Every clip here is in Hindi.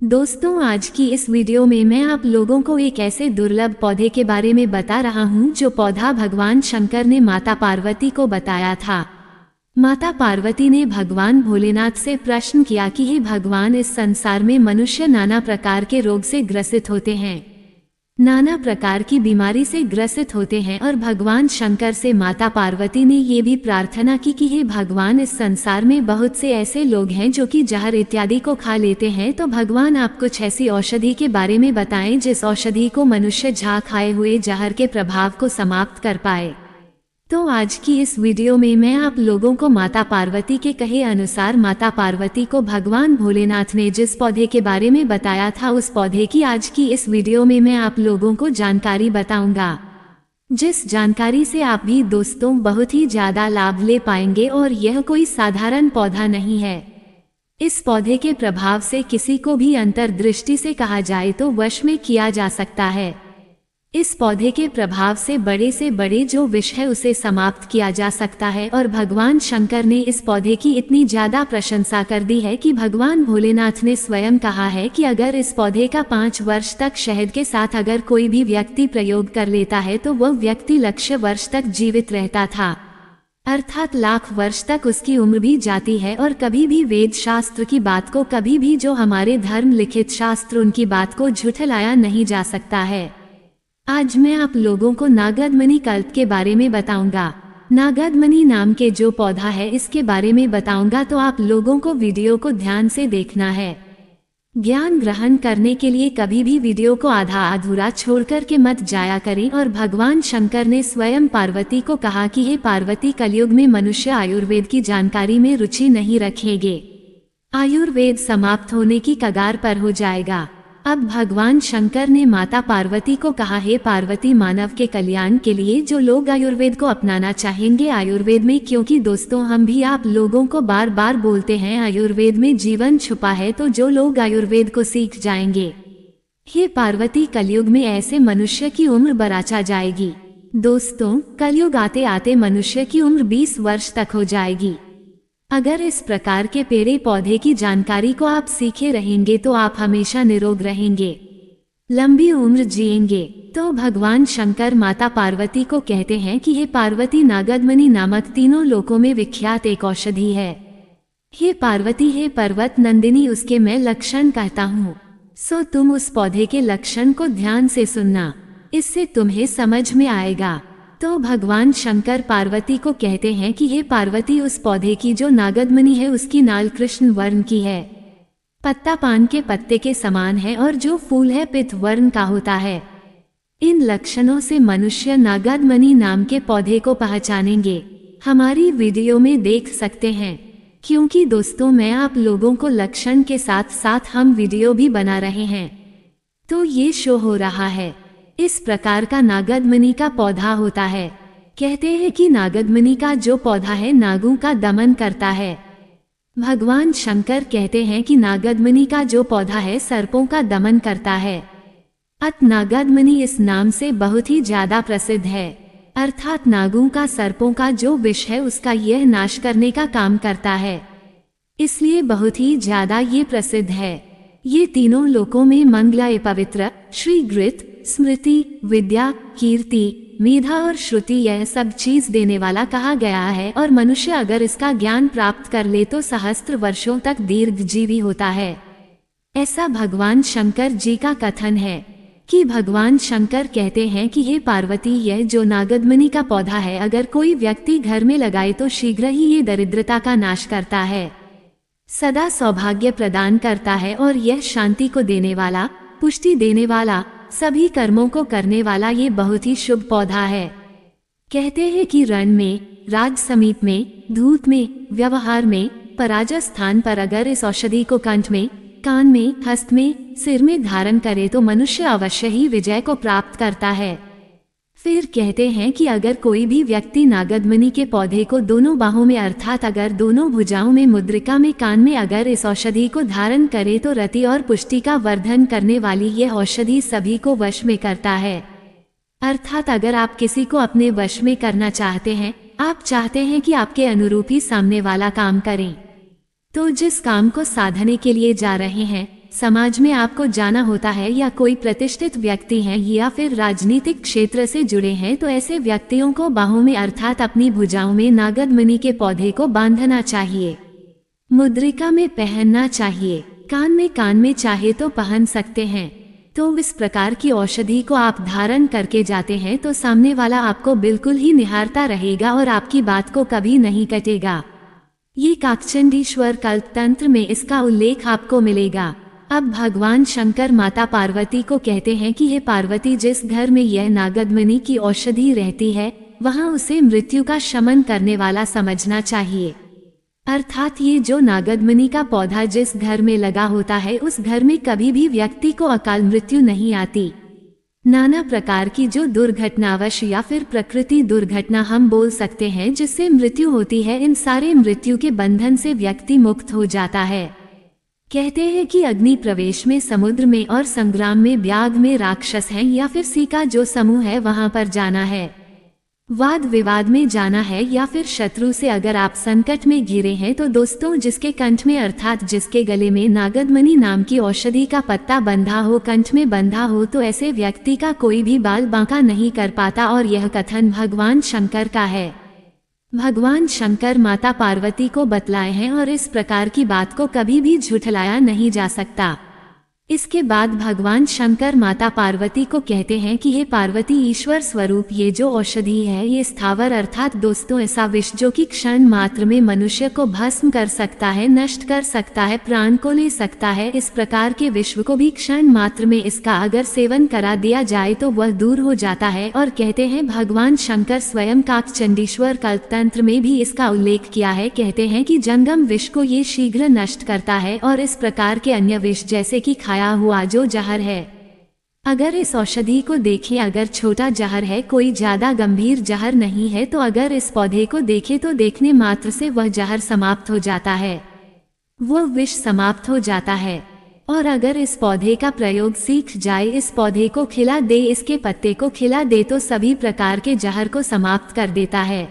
दोस्तों, आज की इस वीडियो में मैं आप लोगों को एक ऐसे दुर्लभ पौधे के बारे में बता रहा हूँ जो पौधा भगवान शंकर ने माता पार्वती को बताया था। माता पार्वती ने भगवान भोलेनाथ से प्रश्न किया कि हे भगवान, इस संसार में मनुष्य नाना प्रकार के रोग से ग्रसित होते हैं, नाना प्रकार की बीमारी से ग्रसित होते हैं और भगवान शंकर से माता पार्वती ने ये भी प्रार्थना की कि हे भगवान, इस संसार में बहुत से ऐसे लोग हैं जो कि जहर इत्यादि को खा लेते हैं, तो भगवान आप कुछ ऐसी औषधि के बारे में बताएं जिस औषधि को मनुष्य खाए हुए जहर के प्रभाव को समाप्त कर पाए। तो आज की इस वीडियो में मैं आप लोगों को माता पार्वती के कहे अनुसार माता पार्वती को भगवान भोलेनाथ ने जिस पौधे के बारे में बताया था उस पौधे की आज की इस वीडियो में मैं आप लोगों को जानकारी बताऊंगा, जिस जानकारी से आप भी दोस्तों बहुत ही ज्यादा लाभ ले पाएंगे। और यह कोई साधारण पौधा नहीं है। इस पौधे के प्रभाव से किसी को भी अंतर्दृष्टि से कहा जाए तो वश में किया जा सकता है। इस पौधे के प्रभाव से बड़े जो विष है उसे समाप्त किया जा सकता है। और भगवान शंकर ने इस पौधे की इतनी ज्यादा प्रशंसा कर दी है कि भगवान भोलेनाथ ने स्वयं कहा है कि अगर इस पौधे का 5 वर्ष तक शहद के साथ अगर कोई भी व्यक्ति प्रयोग कर लेता है तो वह व्यक्ति लक्ष्य वर्ष तक जीवित रहता था, अर्थात लाख वर्ष तक उसकी उम्र भी जाती है। और कभी भी वेद शास्त्र की बात को, कभी भी जो हमारे धर्म लिखित शास्त्र उनकी बात को झुठलाया नहीं जा सकता है। आज मैं आप लोगों को नागदमणि कल्प के बारे में बताऊंगा। नागदमणि नाम के जो पौधा है इसके बारे में बताऊंगा, तो आप लोगों को वीडियो को ध्यान से देखना है। ज्ञान ग्रहण करने के लिए कभी भी वीडियो को आधा अधूरा छोड़कर के मत जाया करें। और भगवान शंकर ने स्वयं पार्वती को कहा कि हे पार्वती, कलयुग में मनुष्य आयुर्वेद की जानकारी में रुचि नहीं रखेंगे, आयुर्वेद समाप्त होने की कगार पर हो जाएगा। अब भगवान शंकर ने माता पार्वती को कहा, हे पार्वती, मानव के कल्याण के लिए जो लोग आयुर्वेद को अपनाना चाहेंगे आयुर्वेद में, क्योंकि दोस्तों हम भी आप लोगों को बार बार बोलते हैं आयुर्वेद में जीवन छुपा है, तो जो लोग आयुर्वेद को सीख जाएंगे, हे पार्वती, कलयुग में ऐसे मनुष्य की उम्र बढ़ाचा जाएगी। दोस्तों, कलयुग आते आते मनुष्य की उम्र 20 वर्ष तक हो जाएगी। अगर इस प्रकार के पेड़े पौधे की जानकारी को आप सीखे रहेंगे तो आप हमेशा निरोग रहेंगे, लंबी उम्र जिएंगे। तो भगवान शंकर माता पार्वती को कहते हैं कि हे पार्वती, नागदमणि नामक तीनों लोकों में विख्यात एक औषधि है। हे पार्वती, हे पर्वत नंदिनी, उसके मैं लक्षण कहता हूँ, सो तुम उस पौधे के लक्षण को ध्यान से सुनना, इससे तुम्हें समझ में आएगा। तो भगवान शंकर पार्वती को कहते हैं कि हे पार्वती, उस पौधे की जो नागदमणि है उसकी नाल कृष्ण वर्ण की है, पत्ता पान के पत्ते के समान है और जो फूल है पित्त वर्ण का होता है। इन लक्षणों से मनुष्य नागदमणि नाम के पौधे को पहचानेंगे। हमारी वीडियो में देख सकते हैं, क्योंकि दोस्तों मैं आप लोगों को लक्षण के साथ साथ हम वीडियो भी बना रहे हैं, तो ये शो हो रहा है। इस प्रकार का नागदमणि का पौधा होता है। कहते हैं कि नागदमणि का जो पौधा है नागों का दमन करता है। भगवान शंकर कहते हैं कि नागदमणि का जो पौधा है सर्पों का दमन करता है। अत नागदमणि इस नाम से बहुत ही ज्यादा प्रसिद्ध है, अर्थात नागों का, सर्पों का जो विष है उसका यह नाश करने का काम करता है, इसलिए बहुत ही ज्यादा ये प्रसिद्ध है। ये तीनों लोकों में मंगलाय पवित्र, श्री घृत, स्मृति, विद्या, कीर्ति, मेधा और श्रुति, यह सब चीज देने वाला कहा गया है। और मनुष्य अगर इसका ज्ञान प्राप्त कर ले तो सहस्त्र वर्षों तक दीर्घजीवी होता है, ऐसा भगवान शंकर जी का कथन है। कि भगवान शंकर कहते हैं कि हे पार्वती, यह जो नागदमणि का पौधा है अगर कोई व्यक्ति घर में लगाए तो शीघ्र ही ये दरिद्रता का नाश करता है, सदा सौभाग्य प्रदान करता है और यह शांति को देने वाला, पुष्टि देने वाला, सभी कर्मों को करने वाला ये बहुत ही शुभ पौधा है। कहते हैं कि रण में, राज समीप में, धूत में, व्यवहार में, पराजय स्थान पर अगर इस औषधि को कंठ में, कान में, हस्त में, सिर में धारण करे तो मनुष्य अवश्य ही विजय को प्राप्त करता है। फिर कहते हैं कि अगर कोई भी व्यक्ति नागदमणि के पौधे को दोनों बाहों में, अर्थात अगर दोनों भुजाओं में, मुद्रिका में, कान में अगर इस औषधि को धारण करे तो रति और पुष्टि का वर्धन करने वाली यह औषधि सभी को वश में करता है। अर्थात अगर आप किसी को अपने वश में करना चाहते हैं, आप चाहते हैं कि आपके अनुरूप ही सामने वाला काम करें, तो जिस काम को साधने के लिए जा रहे हैं समाज में आपको जाना होता है या कोई प्रतिष्ठित व्यक्ति हैं या फिर राजनीतिक क्षेत्र से जुड़े हैं तो ऐसे व्यक्तियों को बाहों में अर्थात अपनी भुजाओं में नागदमणि के पौधे को बांधना चाहिए। मुद्रिका में पहनना चाहिए। कान में चाहे तो पहन सकते हैं। तो इस प्रकार की औषधि को आप धारण करके जाते हैं तो सामने वाला आपको बिल्कुल ही निहारता रहेगा और आपकी बात को कभी नहीं कटेगा। ये काकचंडीश्वर कल्प तंत्र में इसका उल्लेख आपको मिलेगा। अब भगवान शंकर माता पार्वती को कहते हैं कि हे पार्वती, जिस घर में यह नागदमणि की औषधि रहती है वहां उसे मृत्यु का शमन करने वाला समझना चाहिए। अर्थात ये जो नागदमणि का पौधा जिस घर में लगा होता है उस घर में कभी भी व्यक्ति को अकाल मृत्यु नहीं आती। नाना प्रकार की जो दुर्घटनावश या फिर प्रकृति दुर्घटना हम बोल सकते हैं जिससे मृत्यु होती है, इन सारे मृत्यु के बंधन से व्यक्ति मुक्त हो जाता है। कहते हैं कि अग्नि प्रवेश में, समुद्र में और संग्राम में, व्याघ में राक्षस हैं या फिर सी का जो समूह है वहां पर जाना है, वाद विवाद में जाना है या फिर शत्रु से अगर आप संकट में घिरे हैं तो दोस्तों जिसके कंठ में अर्थात जिसके गले में नागदमणि नाम की औषधि का पत्ता बंधा हो, कंठ में बंधा हो, तो ऐसे व्यक्ति का कोई भी बाल बांका नहीं कर पाता। और यह कथन भगवान शंकर का है। भगवान शंकर माता पार्वती को बतलाए हैं और इस प्रकार की बात को कभी भी झुठलाया नहीं जा सकता। इसके बाद भगवान शंकर माता पार्वती को कहते हैं कि हे पार्वती, ईश्वर स्वरूप ये जो औषधि है ये स्थावर अर्थात दोस्तों ऐसा विष जो कि क्षण मात्र में मनुष्य को भस्म कर सकता है, नष्ट कर सकता है, प्राण को ले सकता है। इस प्रकार के विश्व को भी क्षण मात्र में इसका अगर सेवन करा दिया जाए तो वह दूर हो जाता है। और कहते हैं भगवान शंकर स्वयं काकचंडीश्वर कल्पतंत्र में भी इसका उल्लेख किया है। कहते हैं कि जंगम विष को ये शीघ्र नष्ट करता है और इस प्रकार के अन्य विष जैसे कि हुआ जो जहर है, अगर इस औषधि को देखें, अगर छोटा जहर है, कोई ज्यादा गंभीर जहर नहीं है, तो अगर इस पौधे को देखें तो देखने मात्र से वह जहर समाप्त हो जाता है, वह विष समाप्त हो जाता है। और अगर इस पौधे का प्रयोग सीख जाए, इस पौधे को खिला दे, इसके पत्ते को खिला दे तो सभी प्रकार के जहर को समाप्त कर देता है।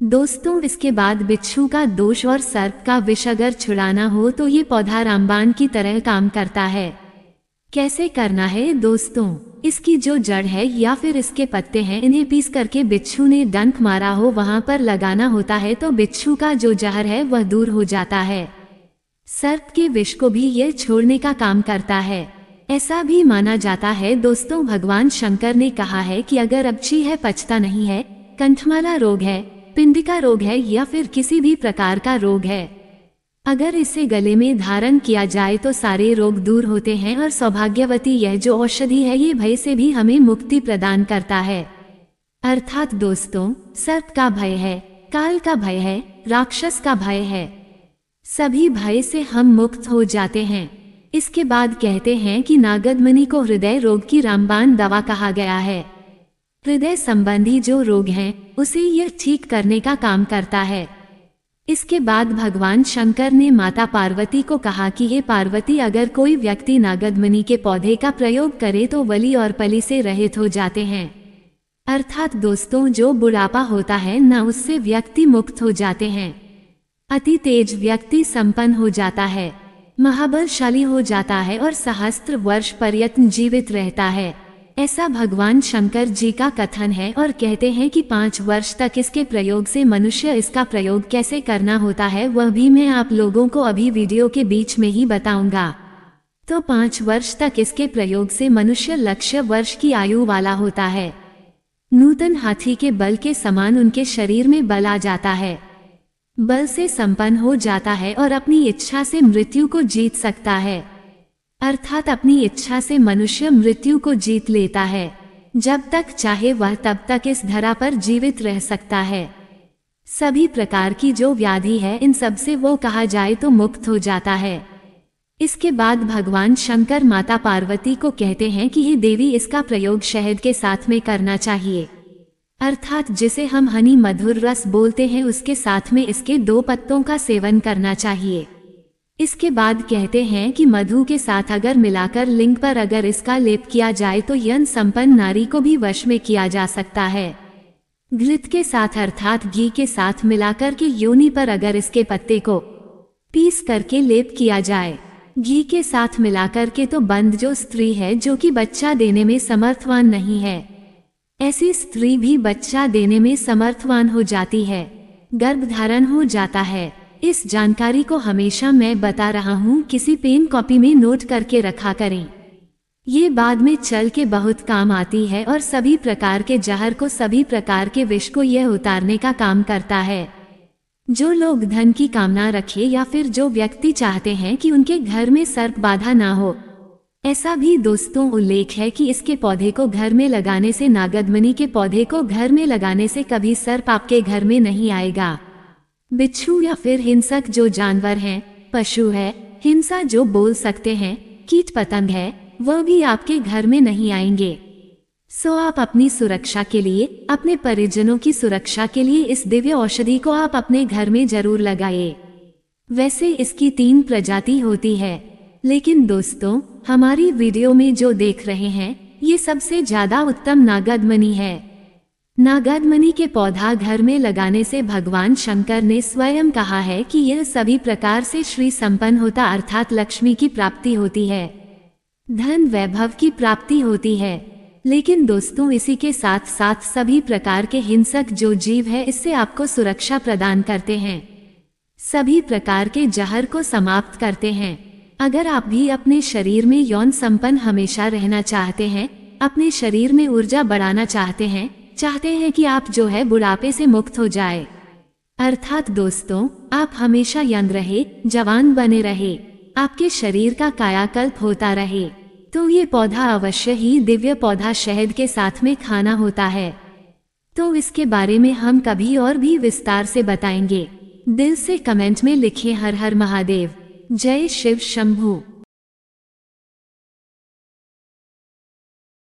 दोस्तों इसके बाद बिच्छू का दोष और सर्प का विष अगर छुड़ाना हो तो ये पौधा रामबाण की तरह काम करता है। कैसे करना है दोस्तों, इसकी जो जड़ है या फिर इसके पत्ते हैं इन्हें पीस करके बिच्छू ने डंक मारा हो वहां पर लगाना होता है तो बिच्छू का जो जहर है वह दूर हो जाता है। सर्प के विष को भी यह छोड़ने का काम करता है। ऐसा भी माना जाता है दोस्तों, भगवान शंकर ने कहा है कि अगर अपची है, पचता नहीं है, कंठमाला रोग है, पिंडिका रोग है या फिर किसी भी प्रकार का रोग है, अगर इसे गले में धारण किया जाए तो सारे रोग दूर होते हैं। और सौभाग्यवती यह जो औषधि है ये भय से भी हमें मुक्ति प्रदान करता है। अर्थात दोस्तों सर्प का भय है, काल का भय है, राक्षस का भय है, सभी भय से हम मुक्त हो जाते हैं। इसके बाद कहते हैं कि नागदमणि को हृदय रोग की रामबाण दवा कहा गया है। हृदय संबंधी जो रोग हैं उसे यह ठीक करने का काम करता है। इसके बाद भगवान शंकर ने माता पार्वती को कहा कि हे पार्वती, अगर कोई व्यक्ति नागदमणि के पौधे का प्रयोग करे तो वली और पली से रहित हो जाते हैं। अर्थात दोस्तों जो बुढ़ापा होता है न उससे व्यक्ति मुक्त हो जाते हैं, अति तेज व्यक्ति संपन्न हो जाता है, महाबलशाली हो जाता है और सहस्त्र वर्ष पर्यंत जीवित रहता है। ऐसा भगवान शंकर जी का कथन है। और कहते हैं कि 5 वर्ष तक इसके प्रयोग से मनुष्य इसका प्रयोग कैसे करना होता है वह भी मैं आप लोगों को अभी वीडियो के बीच में ही बताऊंगा। तो 5 वर्ष तक इसके प्रयोग से मनुष्य लक्ष्य वर्ष की आयु वाला होता है। नूतन हाथी के बल के समान उनके शरीर में बल आ जाता है, बल से संपन्न हो जाता है और अपनी इच्छा से मृत्यु को जीत सकता है। अर्थात अपनी इच्छा से मनुष्य मृत्यु को जीत लेता है। जब तक चाहे वह तब तक इस धरा पर जीवित रह सकता है। सभी प्रकार की जो व्याधि है इन सब से वो कहा जाए तो मुक्त हो जाता है। इसके बाद भगवान शंकर माता पार्वती को कहते हैं कि हे देवी, इसका प्रयोग शहद के साथ में करना चाहिए। अर्थात जिसे हम हनी मधुर रस बोलते हैं उसके साथ में इसके 2 पत्तों का सेवन करना चाहिए। इसके बाद कहते हैं कि मधु के साथ अगर मिलाकर लिंग पर अगर इसका लेप किया जाए तो यौन संपन्न नारी को भी वश में किया जा सकता है। घृत के साथ अर्थात घी के साथ मिलाकर के योनि पर अगर इसके पत्ते को पीस करके लेप किया जाए घी के साथ मिलाकर के तो बंद जो स्त्री है जो कि बच्चा देने में समर्थवान नहीं है, ऐसी स्त्री भी बच्चा देने में समर्थवान हो जाती है, गर्भधारण हो जाता है। इस जानकारी को हमेशा मैं बता रहा हूँ, किसी पेन कॉपी में नोट करके रखा करें। ये बाद में चल के बहुत काम आती है और सभी प्रकार के जहर को, सभी प्रकार के विष को यह उतारने का काम करता है। जो लोग धन की कामना रखे या फिर जो व्यक्ति चाहते हैं कि उनके घर में सर्प बाधा ना हो, ऐसा भी दोस्तों उल्लेख है कि इसके पौधे को घर में लगाने से, नागदमनी के पौधे को घर में लगाने से कभी सर्प आपके घर में नहीं आएगा। बिच्छू या फिर हिंसक जो जानवर हैं, पशु है, हिंसा जो बोल सकते हैं, कीट पतंग है, वह भी आपके घर में नहीं आएंगे। सो आप अपनी सुरक्षा के लिए, अपने परिजनों की सुरक्षा के लिए इस दिव्य औषधि को आप अपने घर में जरूर लगाइए। वैसे इसकी 3 प्रजाति होती है, लेकिन दोस्तों हमारी वीडियो में जो देख रहे हैं ये सबसे ज्यादा उत्तम नागदमनी है। नागदमनी के पौधा घर में लगाने से भगवान शंकर ने स्वयं कहा है कि यह सभी प्रकार से श्री संपन्न होता, अर्थात लक्ष्मी की प्राप्ति होती है, धन वैभव की प्राप्ति होती है। लेकिन दोस्तों इसी के साथ साथ सभी प्रकार के हिंसक जो जीव है इससे आपको सुरक्षा प्रदान करते हैं, सभी प्रकार के जहर को समाप्त करते हैं। अगर आप भी अपने शरीर में यौन संपन्न हमेशा रहना चाहते हैं, अपने शरीर में ऊर्जा बढ़ाना चाहते हैं कि आप जो है बुढ़ापे से मुक्त हो जाए, अर्थात दोस्तों आप हमेशा यंग रहे, जवान बने रहे, आपके शरीर का कायाकल्प होता रहे, तो ये पौधा अवश्य ही दिव्य पौधा शहद के साथ में खाना होता है। तो इसके बारे में हम कभी और भी विस्तार से बताएंगे। दिल से कमेंट में लिखिए हर हर महादेव, जय शिव शंभू।